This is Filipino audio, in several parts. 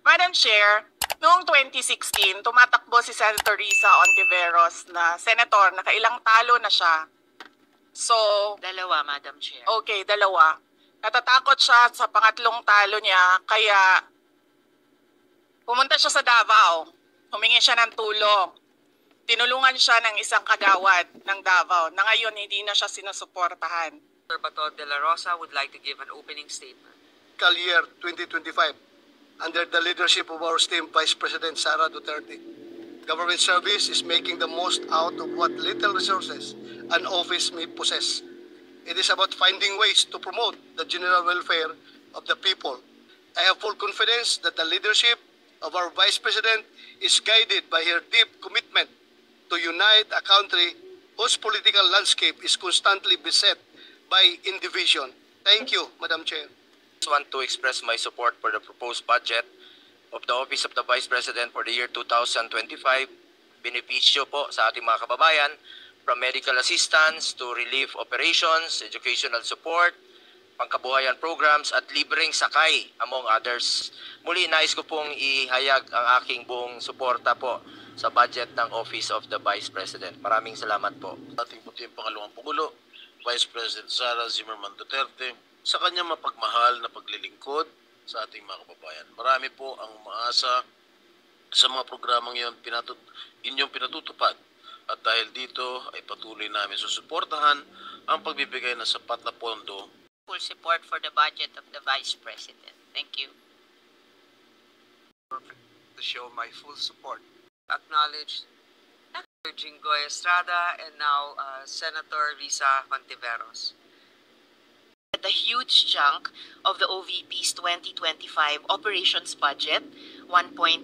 Madam Chair, noong 2016, tumatakbo si Senator Risa Ontiveros na senator, nakailang talo na siya. So, Dalawa, Madam Chair. okay, dalawa. Natatakot siya sa pangatlong talo niya, kaya pumunta siya sa Davao. Humingi siya ng tulong. Tinulungan siya ng isang kagawad ng Davao na ngayon hindi na siya sinusuportahan. Senator Bato de la Rosa would like to give an opening statement. Fiscal year 2025, under the leadership of our esteemed Vice President Sara Duterte, government service is making the most out of what little resources an office may possess. It is about finding ways to promote the general welfare of the people. I have full confidence that the leadership of our Vice President is guided by her deep commitment to unite a country whose political landscape is constantly beset by indivision. Thank you, Madam Chair. I want to express my support for the proposed budget of the Office of the Vice President for the year 2025. Benepisyo po sa ating mga kababayan from medical assistance to relief operations, educational support, pangkabuhayan programs at libreng sakay among others. Muli nais ko pong ihayag ang aking buong suporta po sa budget ng Office of the Vice President. Maraming salamat po. Ating puting pangalawang Pangulo, Vice President Sara Zimmerman Duterte, sa kanyang mapagmahal na paglilingkod sa ating mga kababayan. Marami po ang umaasa sa mga programang inyong pinatutupad. At dahil dito ay patuloy namin susuportahan ang pagbibigay ng sapat na pondo. Full support for the budget of the Vice President. Thank you. To show my full support. Acknowledged. Senator Jinggoy Estrada and now Senator Risa Ontiveros. The huge chunk of the OVP's 2025 operations budget, 1 point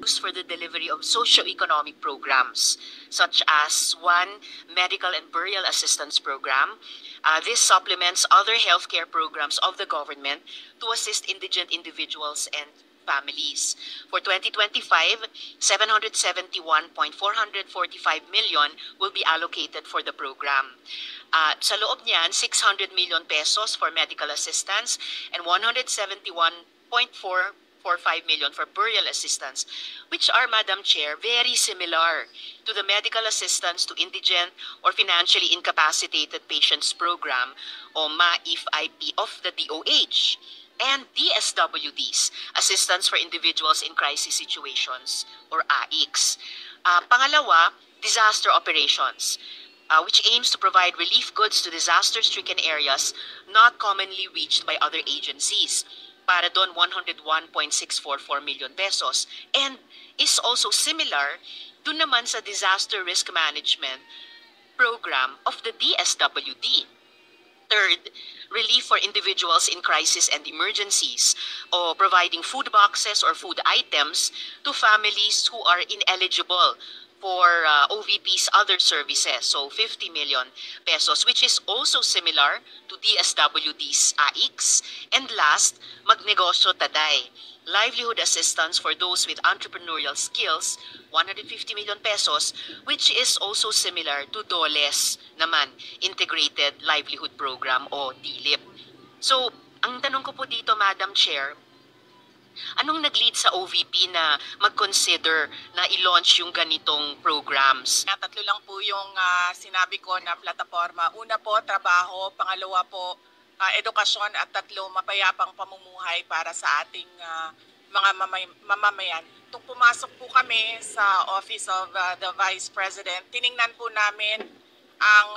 used for the delivery of socio-economic programs, such as one medical and burial assistance program. This supplements other healthcare programs of the government to assist indigent individuals and families. For 2025, 771.445 million will be allocated for the program. Sa loob niyan, 600 million pesos for medical assistance and 171.445 million for burial assistance, which are, Madam Chair, very similar to the medical assistance to indigent or financially incapacitated patients program o MAIF-IP of the DOH. And DSWDs, Assistance for Individuals in Crisis Situations, or AICS. Pangalawa, disaster operations, which aims to provide relief goods to disaster-stricken areas not commonly reached by other agencies. Para doon, 101.644 million pesos. And is also similar to naman sa disaster risk management program of the DSWD. Third, relief for individuals in crisis and emergencies, or providing food boxes or food items to families who are ineligible for OVP's other services, so 50 million pesos, which is also similar to DSWD's AICS. And last, Magnegosyo Taday, livelihood assistance for those with entrepreneurial skills, 150 million pesos, which is also similar to DOLES naman, Integrated Livelihood Program o DLIP. So, ang tanong ko po dito, Madam Chair, anong nag-lead sa OVP na mag-consider na i-launch yung ganitong programs? Tatlo lang po yung sinabi ko na plataforma. Una po, trabaho. Pangalawa po, edukasyon. At tatlo, mapayapang pamumuhay para sa ating mga mamamayan. Nung pumasok po kami sa Office of the Vice President, tiningnan po namin ang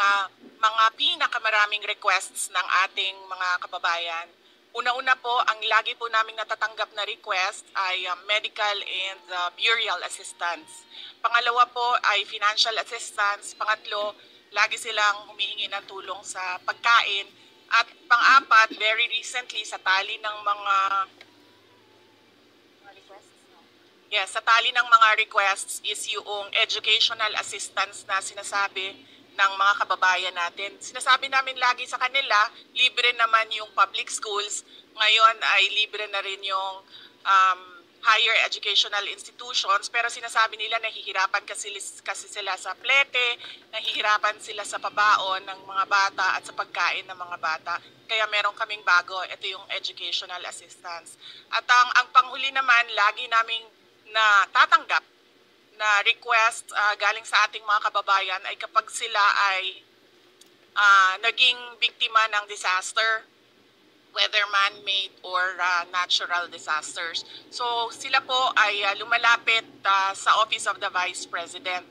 mga pinakamaraming requests ng ating mga kababayan. Una-una po, ang lagi po namin natatanggap na request ay medical and burial assistance. Pangalawa po ay financial assistance. Pangatlo, lagi silang humihingi ng tulong sa pagkain. At pang-apat, very recently, sa tali ng mga sa tali ng mga requests is yung educational assistance na sinasabi ng mga kababayan natin. Sinasabi namin lagi sa kanila, libre naman yung public schools. Ngayon ay libre na rin yung higher educational institutions, pero sinasabi nila nahihirapan kasi sila sa plete, nahihirapan sila sa pabaon ng mga bata at sa pagkain ng mga bata. Kaya meron kaming bago, ito yung educational assistance. At ang panghuli naman, lagi naming natatanggap na request galing sa ating mga kababayan ay kapag sila ay naging biktima ng disaster, whether man-made or natural disasters. So sila po ay lumalapit sa Office of the Vice President.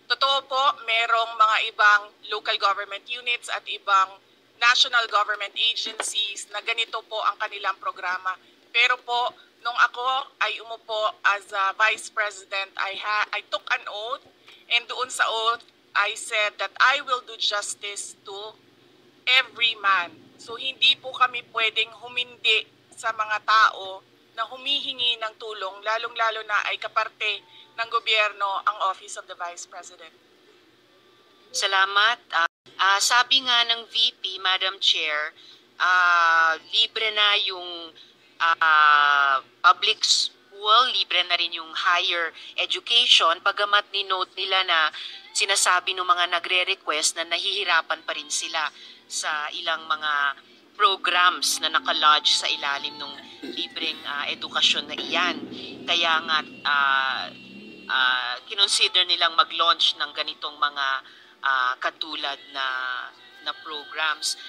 Totoo po, merong mga ibang local government units at ibang national government agencies na ganito po ang kanilang programa. Pero po, nung ako ay umupo as Vice President, I took an oath, and doon sa oath, I said that I will do justice to every man. So hindi po kami pwedeng humindi sa mga tao na humihingi ng tulong, lalong-lalo na ay kaparte ng gobyerno ang Office of the Vice President. Salamat. Sabi nga ng VP, Madam Chair, libre na yung public school, libre na rin yung higher education, pagamat ni-note nila na sinasabi ng mga nagre-request na nahihirapan pa rin sila sa ilang mga programs na nakalodge sa ilalim ng libreng edukasyon na iyan. Kaya nga kinonsider nilang mag-launch ng ganitong mga katulad na programs.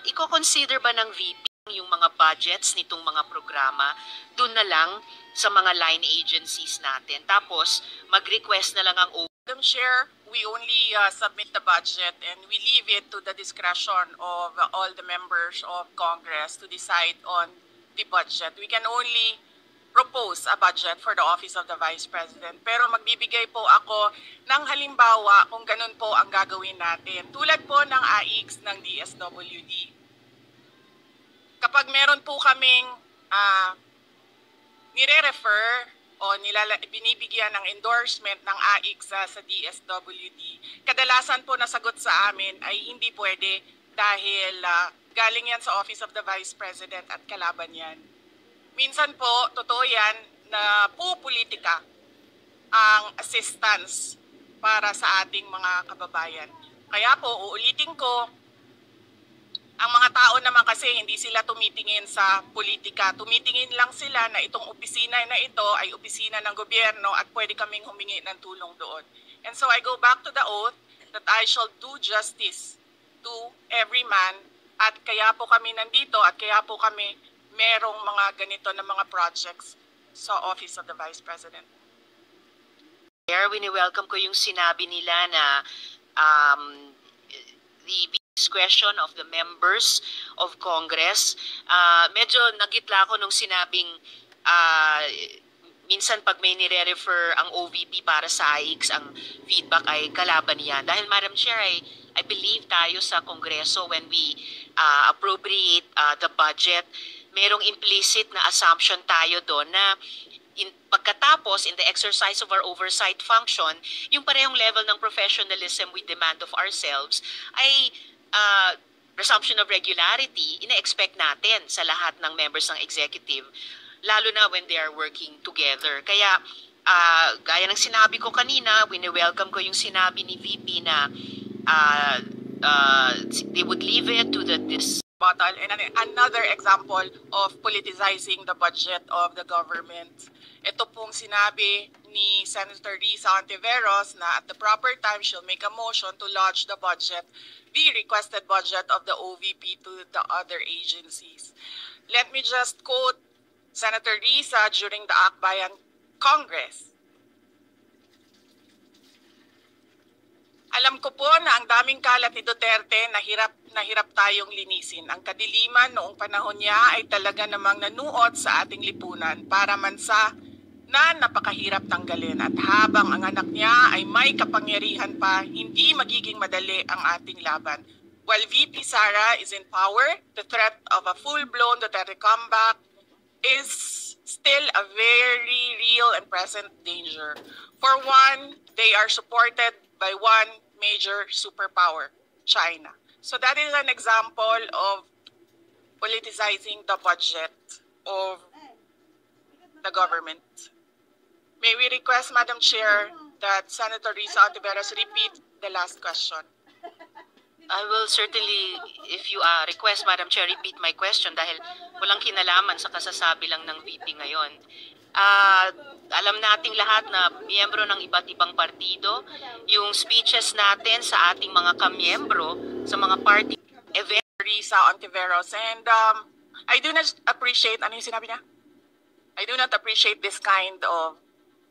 Iko-consider ba ng VP yung mga budgets nitong mga programa doon na lang sa mga line agencies natin? Tapos mag-request na lang ang Madam Chair, we only submit the budget and we leave it to the discretion of all the members of Congress to decide on the budget. We can only propose a budget for the Office of the Vice President. Pero magbibigay po ako ng halimbawa kung ganun po ang gagawin natin. Tulad po ng AIX ng DSWD. Kapag meron po kaming nire-refer o binibigyan ng endorsement ng AIX sa DSWD, kadalasan po nasagot sa amin ay hindi pwede dahil galing yan sa Office of the Vice President at kalaban yan. Minsan po, totoo yan na pupolitika ang assistance para sa ating mga kababayan. Kaya po, uulitin ko, ang mga tao naman kasi hindi sila tumitingin sa politika. Tumitingin lang sila na itong opisina na ito ay opisina ng gobyerno at pwede kaming humingi ng tulong doon. And so I go back to the oath that I shall do justice to every man, at kaya po kami nandito at kaya po kami merong mga ganito na mga projects sa Office of the Vice President. Welcome ko yung sinabi nila na the discretion of the members of Congress. Medyo nagitla ako nung sinabing minsan pag may nire-refer ang OVP para sa AIX, ang feedback ay kalaban niyan. Dahil Madam Chair, I believe tayo sa Kongreso when we appropriate the budget, merong implicit na assumption tayo doon na pagkatapos in the exercise of our oversight function, yung parehong level ng professionalism we demand of ourselves ay presumption of regularity, ina-expect natin sa lahat ng members ng executive, lalo na when they are working together. Kaya, gaya ng sinabi ko kanina, wini-welcome ko yung sinabi ni VP na they would leave it to this bottle. And another example of politicizing the budget of the government. Ito pong sinabi ni Senator Risa Ontiveros na at the proper time she'll make a motion to lodge the budget, the requested budget of the OVP to the other agencies. Let me just quote Senator Risa during the Akbayan Congress. Alam ko po na ang daming kalat ni Duterte na hirap tayong linisin. Ang kadiliman noong panahon niya ay talaga namang nanuot sa ating lipunan para mansa na napakahirap tanggalin. At habang ang anak niya ay may kapangyarihan pa, hindi magiging madali ang ating laban. While VP Sara is in power, the threat of a full-blown Duterte comeback is still a very real and present danger. For one, they are supported by one major superpower, China. So that is an example of politicizing the budget of the government. May we request, Madam Chair, that Senator Risa Ontiveros repeat the last question. I will certainly, if you request, Madam Chair, repeat my question dahil walang kinalaman sa kasasabi lang ng VP ngayon. Alam nating lahat na miyembro ng iba't ibang partido, yung speeches natin sa ating mga kamiyembro sa mga party event. Risa Ontiveros, and I do not appreciate, ano yung sinabi niya? I do not appreciate this kind of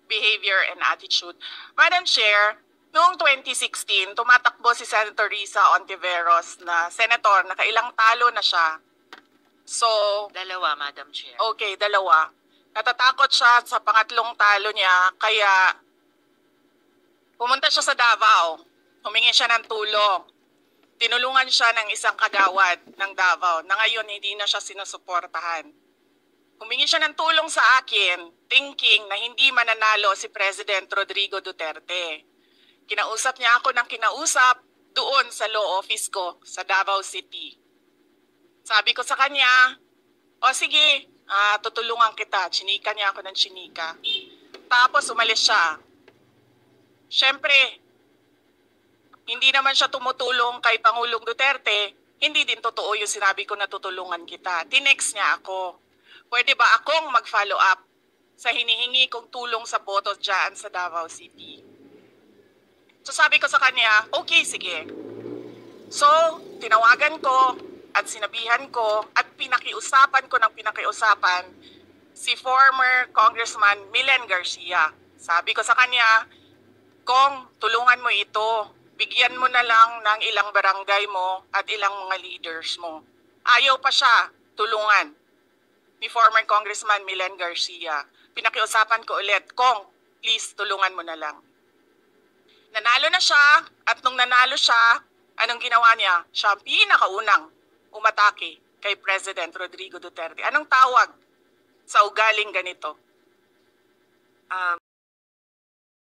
behavior and attitude. Madam Chair, noong 2016, tumatakbo si Senator Risa Ontiveros na senator, nakailang talo na siya. So, Dalawa, Madam Chair. okay, dalawa. Natatakot siya sa pangatlong talo niya, kaya pumunta siya sa Davao. Humingi siya ng tulong. Tinulungan siya ng isang kagawad ng Davao na ngayon hindi na siya sinusuportahan. Humingi siya ng tulong sa akin, thinking na hindi mananalo si President Rodrigo Duterte. Kinausap niya ako ng kinausap doon sa law office ko sa Davao City. Sabi ko sa kanya, o sige, tutulungan kita. Chinika niya ako ng chinika. Tapos umalis siya. Siyempre, hindi naman siya tumutulong kay Pangulong Duterte. Hindi din totoo yung sinabi ko na tutulungan kita. Tinext niya ako. Pwede ba akong mag-follow up sa hinihingi kong tulong sa boto dyan sa Davao City? So sabi ko sa kanya, okay, sige. So, tinawagan ko at sinabihan ko at pinakiusapan ko ng pinakiusapan si former Congressman Milen Garcia. Sabi ko sa kanya, Kong, tulungan mo ito. Bigyan mo na lang ng ilang barangay mo at ilang mga leaders mo. Ayaw pa siya tulungan ni former Congressman Milen Garcia. Pinakiusapan ko ulit, Kong, please tulungan mo na lang. Nanalo na siya at nung nanalo siya, anong ginawa niya? Siya ang pinakaunang umatake kay President Rodrigo Duterte. Anong tawag sa ugaling ganito?